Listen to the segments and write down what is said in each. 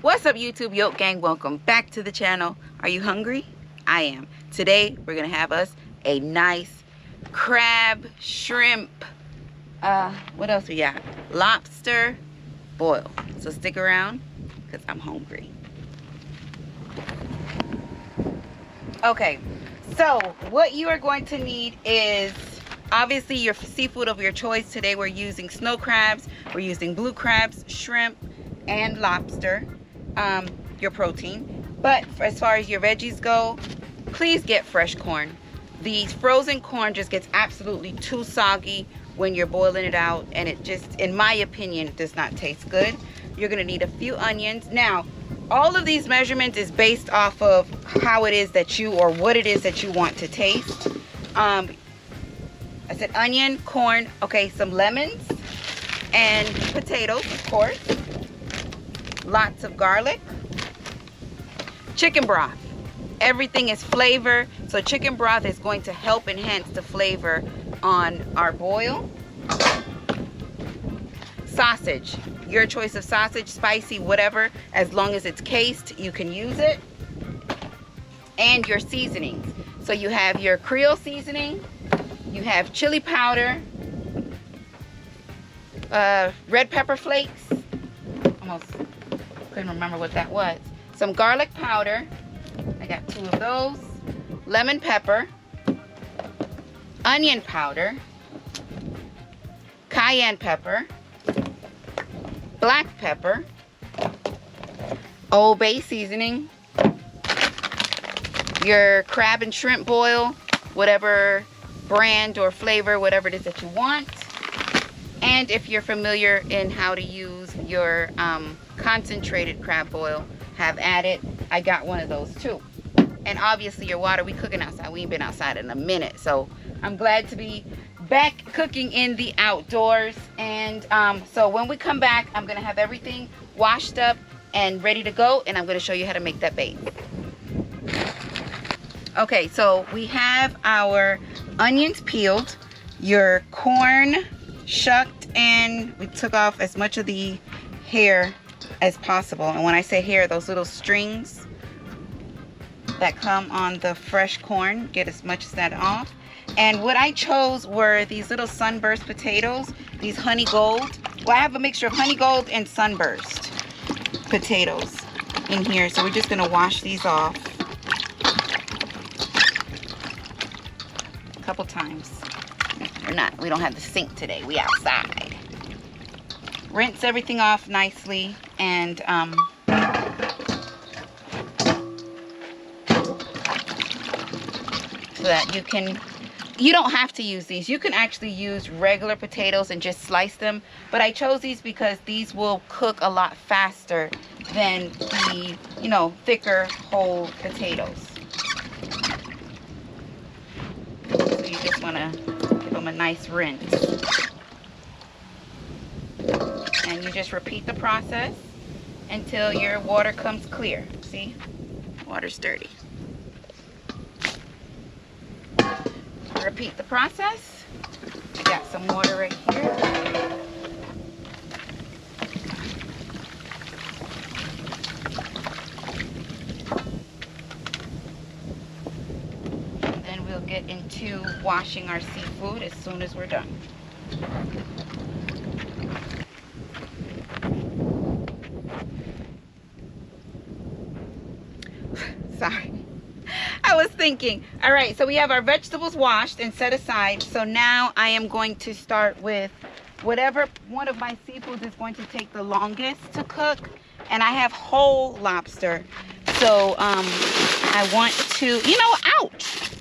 What's up, YouTube? Yoke Gang, welcome back to the channel. Are you hungry? I am. Today we're gonna have us a nice crab, shrimp, what else we got? Lobster boil. So stick around because I'm hungry. Okay, so what you are going to need is obviously your seafood of your choice. Today we're using snow crabs, we're using blue crabs, shrimp, and lobster, your protein. But as far as your veggies go, please get fresh corn. The frozen corn just gets absolutely too soggy when you're boiling it out, and it just, in my opinion, does not taste good. You're gonna need a few onions. Now, all of these measurements is based off of how it is that you, or what it is that you want to taste. I said onion, corn, okay, some lemons, and potatoes, of course. Lots of garlic. Chicken broth. Everything is flavor, so chicken broth is going to help enhance the flavor on our boil. Sausage. Your choice of sausage, spicy, whatever. As long as it's cased, you can use it. And your seasonings. So you have your Creole seasoning. You have chili powder, red pepper flakes, almost couldn't remember what that was, some garlic powder, I got 2 of those, lemon pepper, onion powder, cayenne pepper, black pepper, Old Bay seasoning, your crab and shrimp boil, whatever brand or flavor, whatever it is that you want. And if you're familiar in how to use your concentrated crab boil, have at it. I got one of those too. And obviously your water, we cooking outside. We ain't been outside in a minute, so I'm glad to be back cooking in the outdoors. And so when we come back, I'm gonna have everything washed up and ready to go, and I'm gonna show you how to make that base. Okay, so we have our onions peeled, your corn shucked, and we took off as much of the hair as possible. And when I say hair, those little strings that come on the fresh corn, get as much as that off. And what I chose were these little sunburst potatoes, these honey gold. Well, I have a mixture of honey gold and sunburst potatoes in here, so we're just gonna wash these off couple times. We don't have the sink today, we outside. Rinse everything off nicely, and so that you don't have to use these. You can actually use regular potatoes and just slice them, but I chose these because these will cook a lot faster than the, you know, thicker whole potatoes. You just want to give them a nice rinse. And you just repeat the process until your water comes clear. See? Water's dirty. Repeat the process. I got some water right here. Get into washing our seafood as soon as we're done. Sorry, I was thinking. All right, so we have our vegetables washed and set aside. So now I am going to start with whatever one of my seafoods is going to take the longest to cook, and I have whole lobster. So I want to, you know, ouch.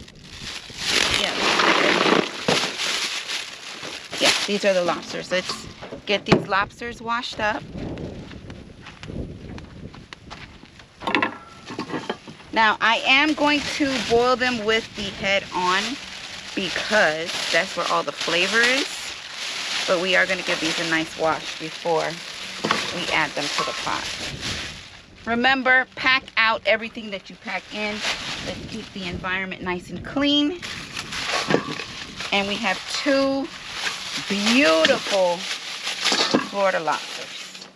Yeah, these are the lobsters. Let's get these lobsters washed up. Now, I am going to boil them with the head on because that's where all the flavor is. But we are going to give these a nice wash before we add them to the pot. Remember, pack out everything that you pack in. Let's keep the environment nice and clean. And we have 2 beautiful Florida lobsters.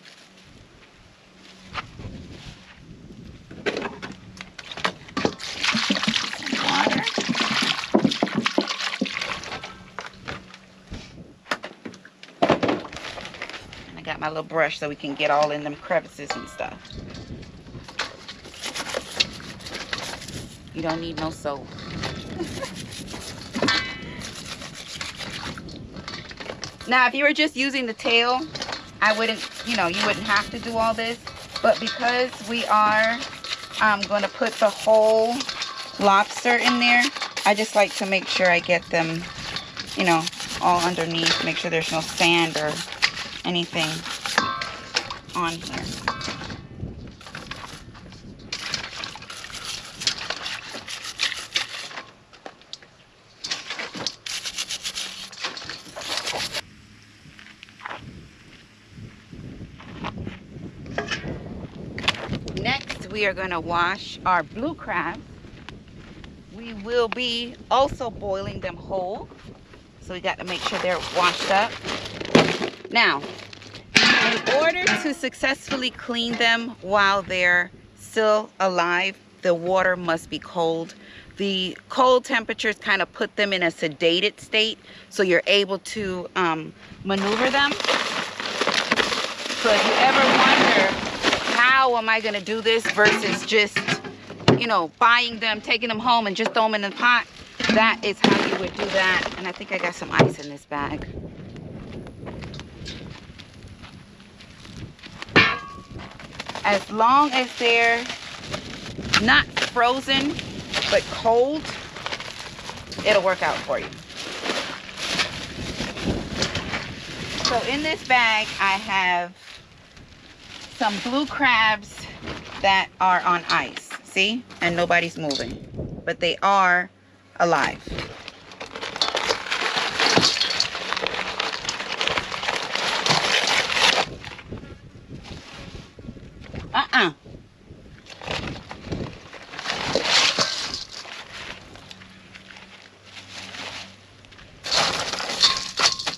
little brush so we can get all in them crevices and stuff. You don't need no soap. Now, if you were just using the tail, I wouldn't, you wouldn't have to do all this. But because we are going to put the whole lobster in there, I just like to make sure I get them, all underneath. Make sure there's no sand or anything on here. Next, we are going to wash our blue crabs. We will be also boiling them whole. So we got to make sure they're washed up. Now, in order to successfully clean them while they're still alive, the water must be cold. The cold temperatures kind of put them in a sedated state, so you're able to maneuver them. So if you ever wonder, how am I going to do this versus just, buying them, taking them home and just throw them in the pot, that is how you would do that. And I think I got some ice in this bag. As long as they're not frozen but cold, it'll work out for you. So in this bag I have some blue crabs that are on ice, see? And nobody's moving, but they are alive.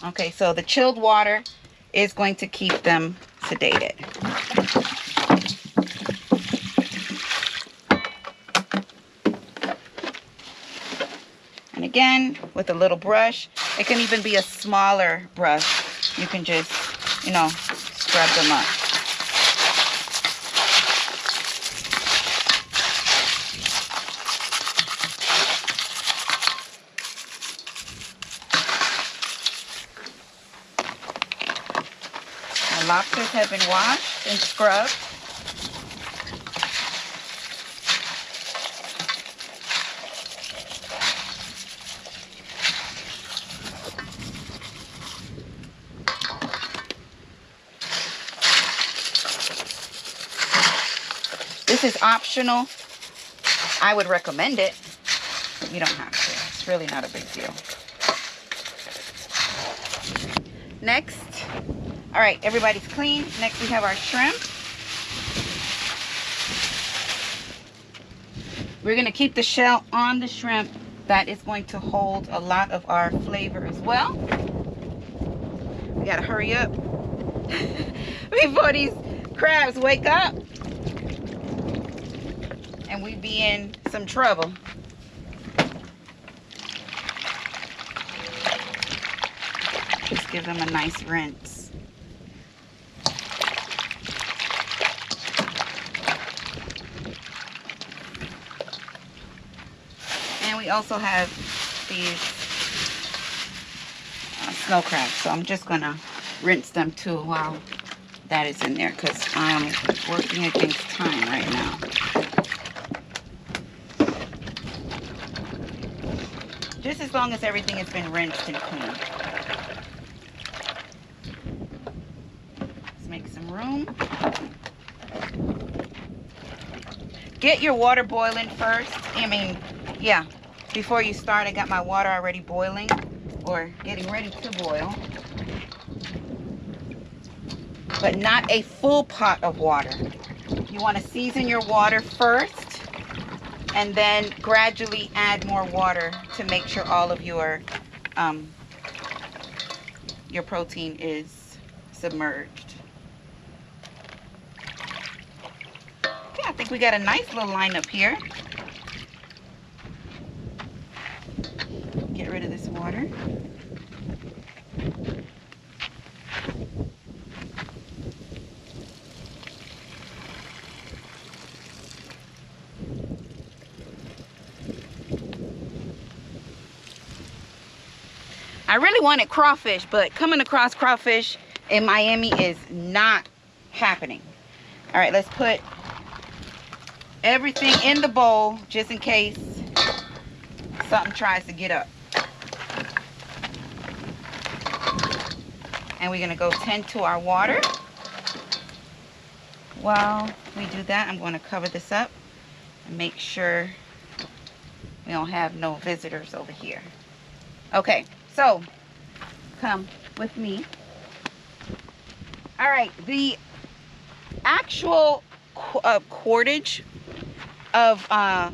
Okay, so the chilled water is going to keep them sedated. And again, with a little brush, it can even be a smaller brush. You can just, scrub them up. Our lobsters have been washed and scrubbed. This is optional. I would recommend it. You don't have to. It's really not a big deal. Next, all right, everybody's clean. Next we have our shrimp. We're going to keep the shell on the shrimp. That is going to hold a lot of our flavor as well. We got to hurry up before these crabs wake up and we be in some trouble. Just give them a nice rinse. And we also have these snow crabs, so I'm just gonna rinse them too while that is in there, because I'm working against time right now. Just as long as everything has been rinsed and cleaned. Let's make some room. Get your water boiling first. Before you start, I got my water already boiling or getting ready to boil. But not a full pot of water. You want to season your water first and then gradually add more water to make sure all of your protein is submerged. Okay, I think we got a nice little lineup here. Get rid of this water. I really wanted crawfish, but coming across crawfish in Miami is not happening. All right, let's put everything in the bowl just in case something tries to get up. And we're gonna go tend to our water. While we do that, I'm gonna cover this up and make sure we don't have no visitors over here. Okay, so come with me. All right, the actual cordage of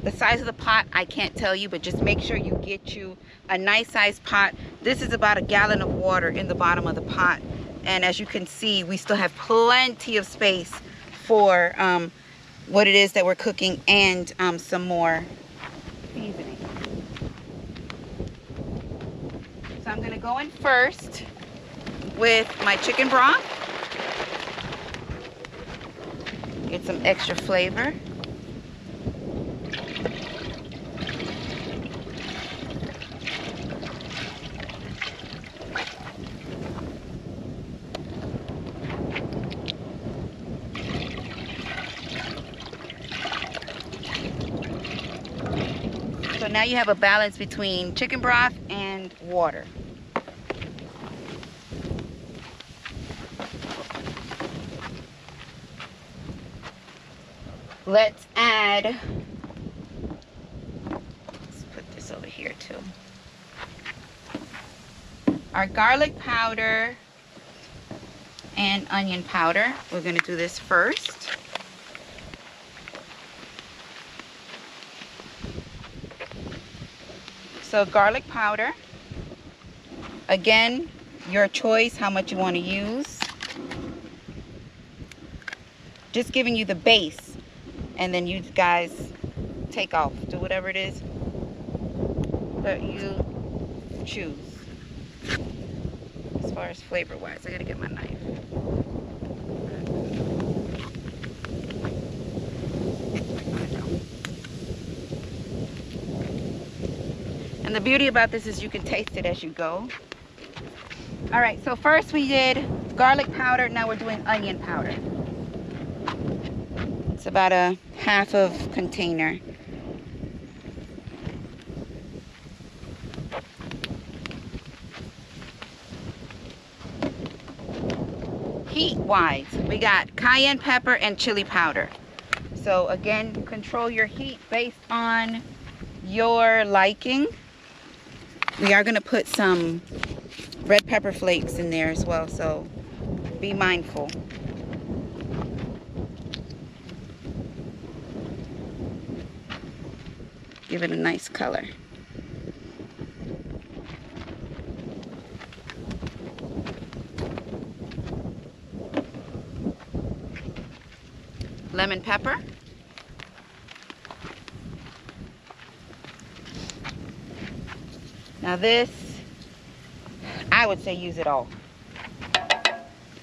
the size of the pot, I can't tell you, but just make sure you get you a nice sized pot. This is about 1 gallon of water in the bottom of the pot. And as you can see, we still have plenty of space for what it is that we're cooking and some more seasoning. So I'm gonna go in first with my chicken broth. Get some extra flavor. So now you have a balance between chicken broth and water. Let's add, let's put this over here too, our garlic powder and onion powder. We're going to do this first. So garlic powder, again, your choice how much you want to use. Just giving you the base, and then you guys take off. Do whatever it is that you choose. As far as flavor wise, I gotta get my knife. And the beauty about this is you can taste it as you go. All right, so first we did garlic powder, now we're doing onion powder. It's about a half of container. Heat-wise, we got cayenne pepper and chili powder. So again, control your heat based on your liking. We are gonna put some red pepper flakes in there as well, so be mindful. Give it a nice color. Lemon pepper. Now this, I would say use it all.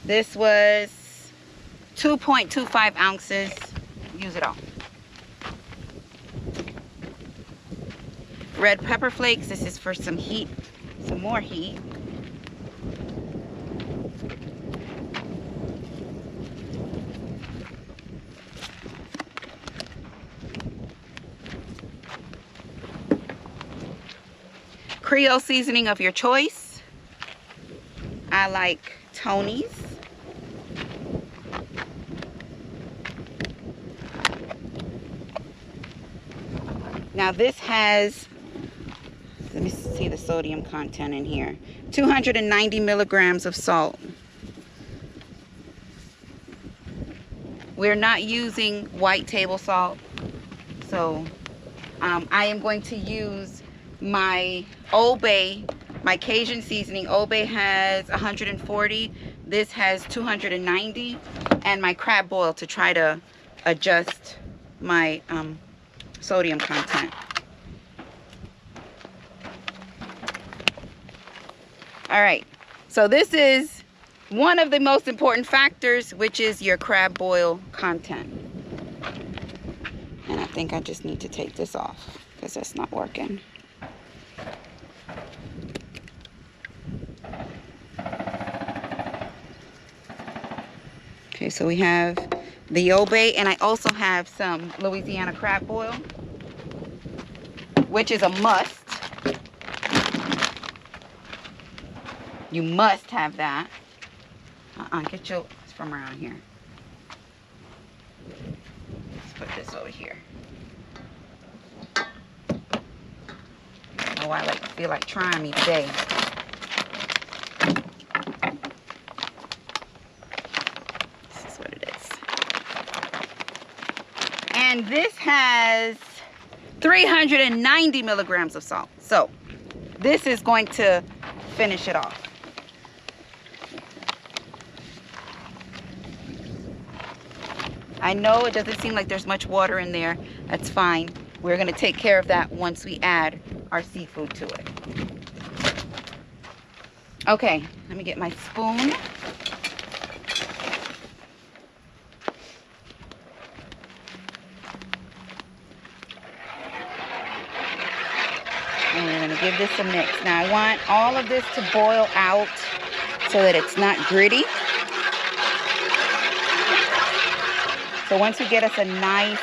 This was 2.25 ounces. Use it all. Red pepper flakes. This is for some heat, some more heat. Creole seasoning of your choice. I like Tony's. Now this has, let me see the sodium content in here, 290 milligrams of salt. We're not using white table salt, so I am going to use my Old Bay, my Cajun seasoning. Old Bay has 140, this has 290, and my crab boil to try to adjust my sodium content. All right, so this is one of the most important factors, which is your crab boil content. And I think I just need to take this off because that's not working. Okay, so we have the Yobe, and I also have some Louisiana crab boil, which is a must. You must have that. Get your, it's from around here. Let's put this over here. Oh, I feel like trying me today. This is what it is. And this has 390 milligrams of salt. So this is going to finish it off. I know it doesn't seem like there's much water in there. That's fine. We're going to take care of that once we add our seafood to it. Okay, let me get my spoon. And we're going to give this a mix. Now I want all of this to boil out so that it's not gritty. So once we get us a nice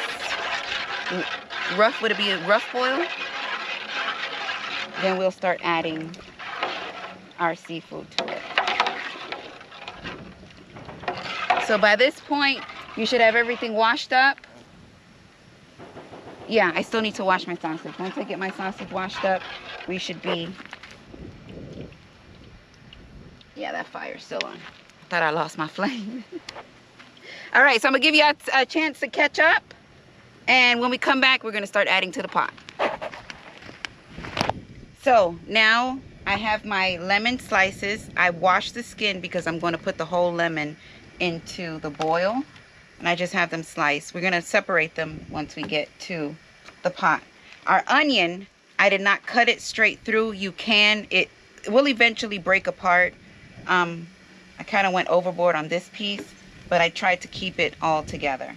rough, would it be a rough boil? Then we'll start adding our seafood to it. So by this point, you should have everything washed up. Yeah, I still need to wash my sausage. Once I get my sausage washed up, we should be... Yeah, that fire's still on. I thought I lost my flame. All right, so I'm gonna give you a chance to catch up. And when we come back, we're gonna start adding to the pot. So now I have my lemon slices. I washed the skin because I'm gonna put the whole lemon into the boil. And I just have them sliced. We're gonna separate them once we get to the pot. Our onion, I did not cut it straight through. You can, it will eventually break apart. I kind of went overboard on this piece, but I tried to keep it all together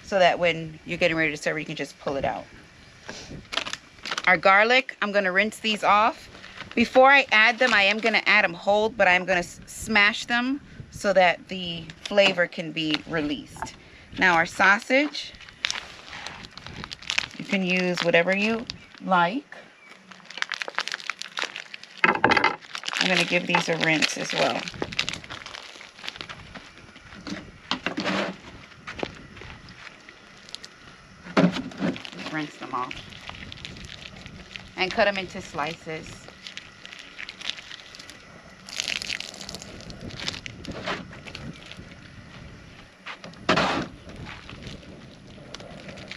so that when you're getting ready to serve, you can just pull it out. Our garlic, I'm going to rinse these off. Before I add them, I am going to add them whole, but I'm going to smash them so that the flavor can be released. Now our sausage, you can use whatever you like. I'm going to give these a rinse as well. Rinse them off and cut them into slices.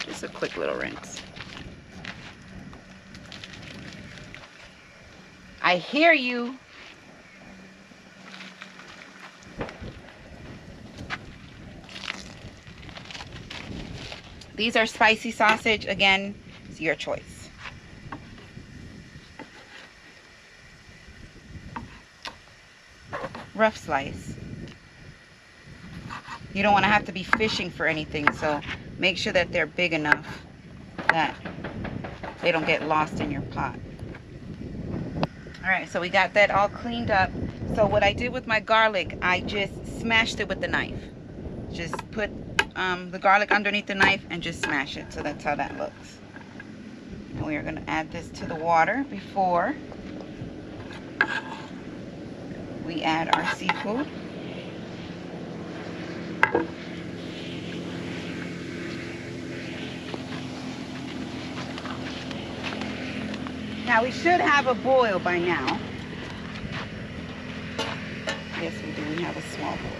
Just a quick little rinse. I hear you. These are spicy sausage. Again, it's your choice. Rough slice. You don't want to have to be fishing for anything, so make sure that they're big enough that they don't get lost in your pot. All right, so we got that all cleaned up. So what I did with my garlic, I just smashed it with the knife. Just put the garlic underneath the knife and just smash it. So that's how that looks. And we are going to add this to the water before we add our seafood. Now we should have a boil by now. Yes, we do. We have a small boil.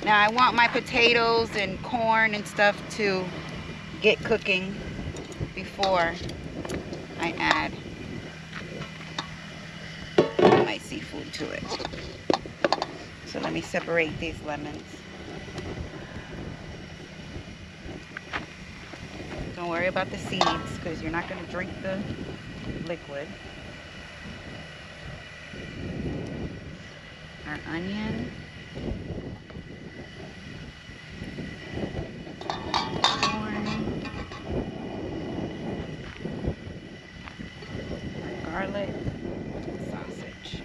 Now I want my potatoes and corn and stuff to get cooking before I add my seafood to it. So let me separate these lemons. Don't worry about the seeds because you're not going to drink the liquid. Our onion. Corn. Our garlic. Sausage.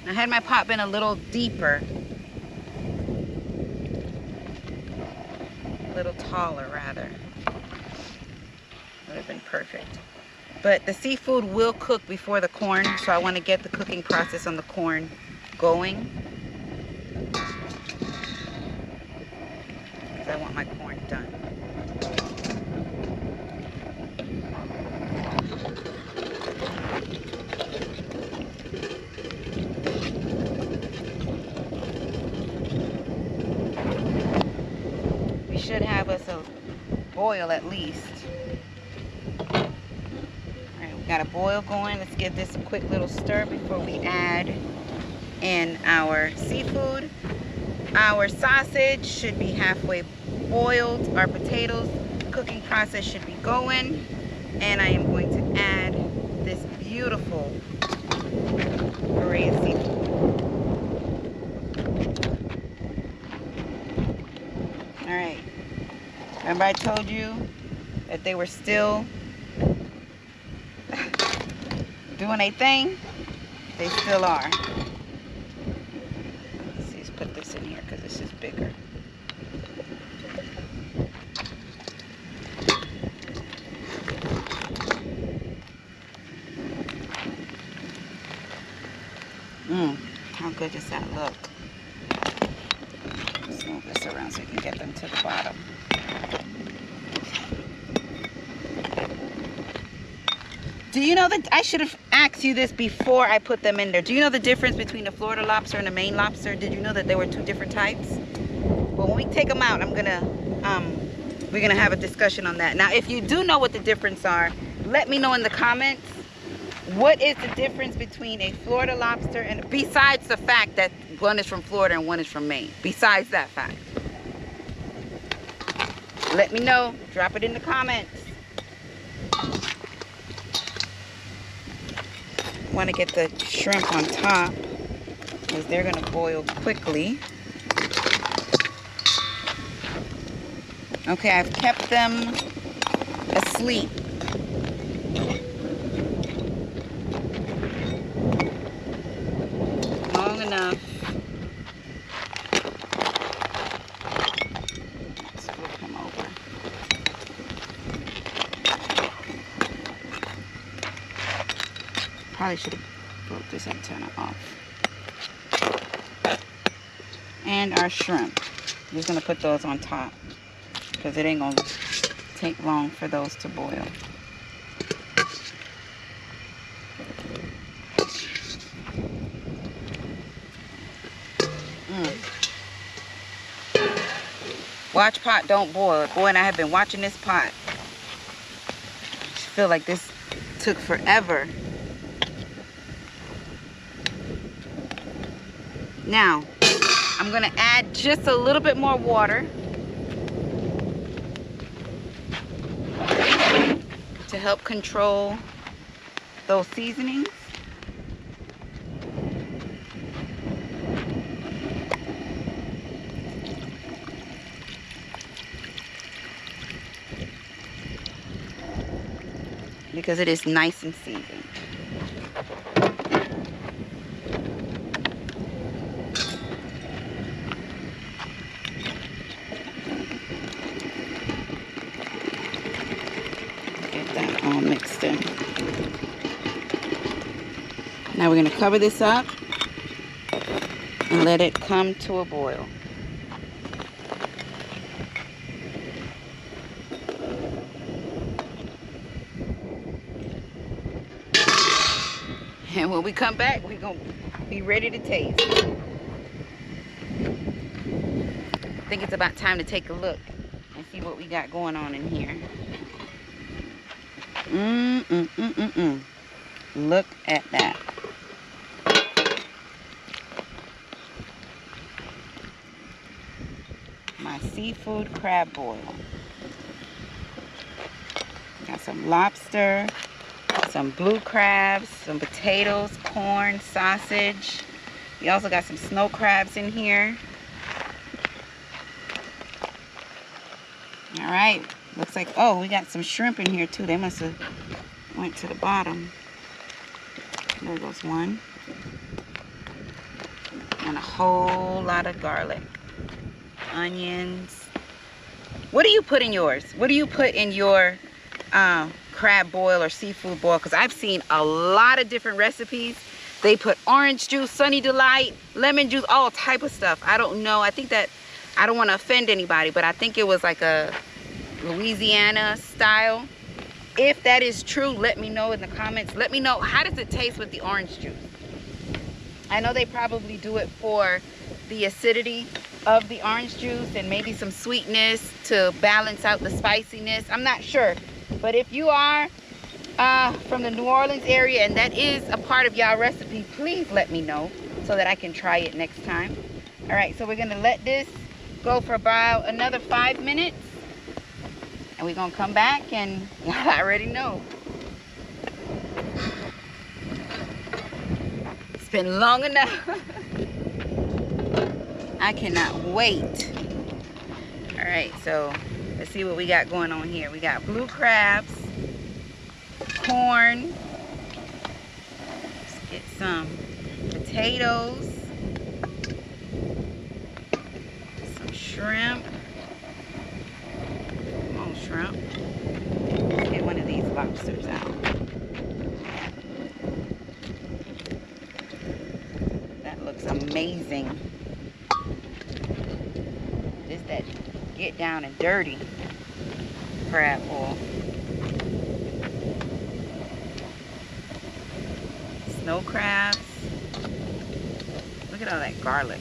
I had my pot been a little deeper, a little taller rather, would have been perfect. But the seafood will cook before the corn, so I want to get the cooking process on the corn going, because I want my corn done. We should have us a boil at least. Got a boil going. Let's give this a quick little stir before we add in our seafood. Our sausage should be halfway boiled. Our potatoes cooking process should be going. And I am going to add this beautiful array of seafood. Alright. Remember I told you that they were still doing a thing? They still are. Let's see, let's put this in here because this is bigger. How good does that look? Let's move this around so you can get them to the bottom. Do you know that I should have asked you this before I put them in there? Do you know the difference between the Florida lobster and the Maine lobster? Did you know that there were two different types? Well, when we take them out, we're gonna have a discussion on that. Now, if you do know what the difference are, let me know in the comments. What is the difference between a Florida lobster and, besides the fact that one is from Florida and one is from Maine? Besides that fact, let me know. Drop it in the comments. Want to get the shrimp on top because they're going to boil quickly. Okay, I've kept them asleep. Long enough. Let's flip him over. Probably should have broke this antenna off. And our shrimp. I'm just going to put those on top because it ain't going to take long for those to boil. Watch pot, don't boil. Boy, and I have been watching this pot. I feel like this took forever. Now, I'm going to add just a little bit more water to help control those seasonings. Because it is nice and seasoned. Get that all mixed in. Now we're going to cover this up and let it come to a boil. And when we come back, we're going to be ready to taste. I think it's about time to take a look and see what we got going on in here. Look at that. My seafood crab boil. Got some lobster, some blue crabs, some potatoes, corn, sausage. We also got some snow crabs in here. All right, looks like, oh, we got some shrimp in here too. They must have went to the bottom. There goes one. And a whole lot of garlic. Onions. What do you put in yours? What do you put in your crab boil or seafood boil? Because I've seen a lot of different recipes. They put orange juice, Sunny Delight, lemon juice, all type of stuff. I don't know. I think that, I don't want to offend anybody, but I think it was like a Louisiana style. If that is true, let me know in the comments. Let me know, how does it taste with the orange juice? I know they probably do it for the acidity of the orange juice and maybe some sweetness to balance out the spiciness. I'm not sure. But if you are from the New Orleans area and that is a part of y'all recipe, please let me know so that I can try it next time. All right, so we're gonna let this go for about another 5 minutes. And we're gonna come back and y'all already know. It's been long enough. I cannot wait. All right, so let's see what we got going on here. We got blue crabs, corn. Let's get some potatoes, some shrimp. Come on, shrimp. Let's get one of these lobsters out. That looks amazing. This that get down and dirty crab boil. Snow crabs. Look at all that garlic.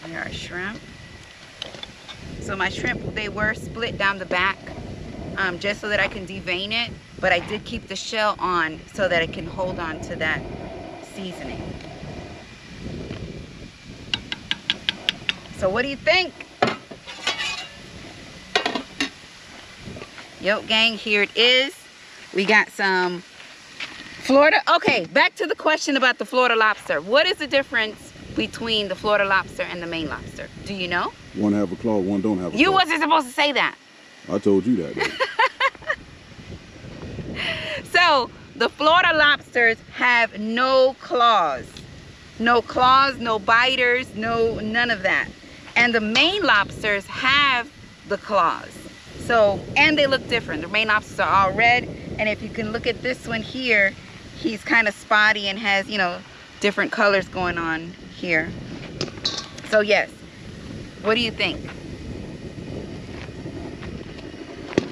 Here are shrimp. So my shrimp, they were split down the back just so that I can devein it, but I did keep the shell on so that it can hold on to that seasoning. So what do you think? Yo, gang, here it is. We got some Florida. Okay, back to the question about the Florida lobster. What is the difference between the Florida lobster and the Maine lobster? Do you know? One have a claw, one don't have a claw. You wasn't supposed to say that. I told you that. So, the Florida lobsters have no claws. No claws, no biters, none of that. And the Maine lobsters have the claws. So, and they look different. The Maine lobsters are all red. And if you can look at this one here, he's kind of spotty and has, you know, different colors going on here. So yes, what do you think?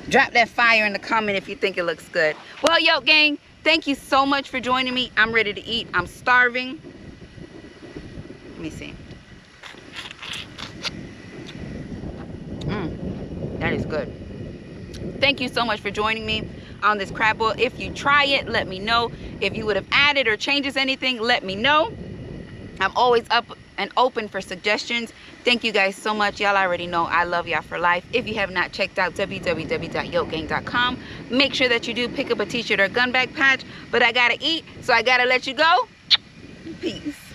Drop that fire in the comment if you think it looks good. Well, yo, gang, thank you so much for joining me. I'm ready to eat. I'm starving. Let me see. That is good. Thank you so much for joining me on this crab boil. If you try it, let me know. If you would have added or changes anything, let me know. I'm always up and open for suggestions. Thank you guys so much. Y'all already know I love y'all for life. If you have not checked out www.yokegang.com, make sure that you do pick up a t-shirt or gun bag patch. But I gotta eat, so I gotta let you go. Peace.